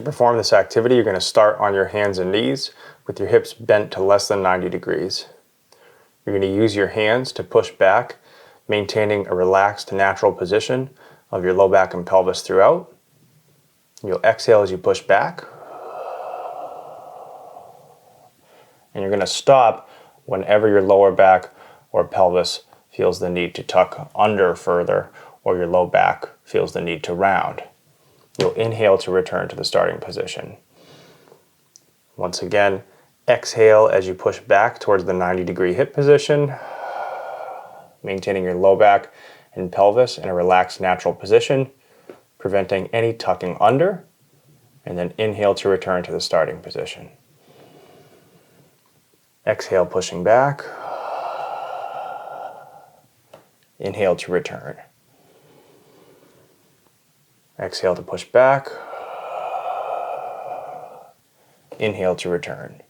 perform this activity, you're going to start on your hands and knees with your hips bent to less than 90 degrees. You're going to use your hands to push back, maintaining a relaxed, natural position of your low back and pelvis throughout. You'll exhale as you push back. And you're going to stop whenever your lower back or pelvis feels the need to tuck under further, or your low back feels the need to round. You'll inhale to return to the starting position. Once again, exhale as you push back towards the 90-degree hip position, maintaining your low back and pelvis in a relaxed, natural position, preventing any tucking under, and then inhale to return to the starting position. Exhale, pushing back. Inhale to return. Exhale to push back. Inhale to return.